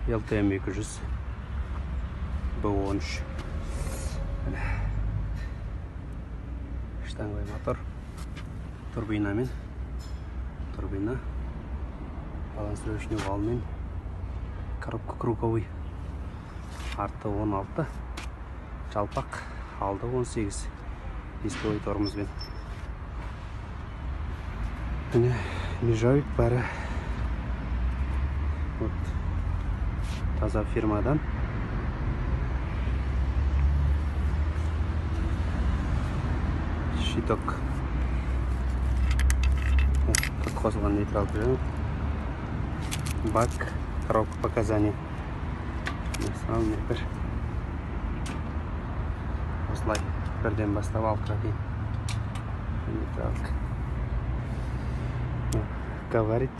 LTM 200 B13 штанговый мотор, турбина, балансировочный валмен, коробка круговый, арты 16, жалпақ, алды 18, дисковый тормозбен. Нержавейк бәрі таза фирмадан. Щиток тут қосылған нейтрал клеммы, бак, коробка показаний. Бір осылай бірден бастап алтыға дейін нейтралка. Говорит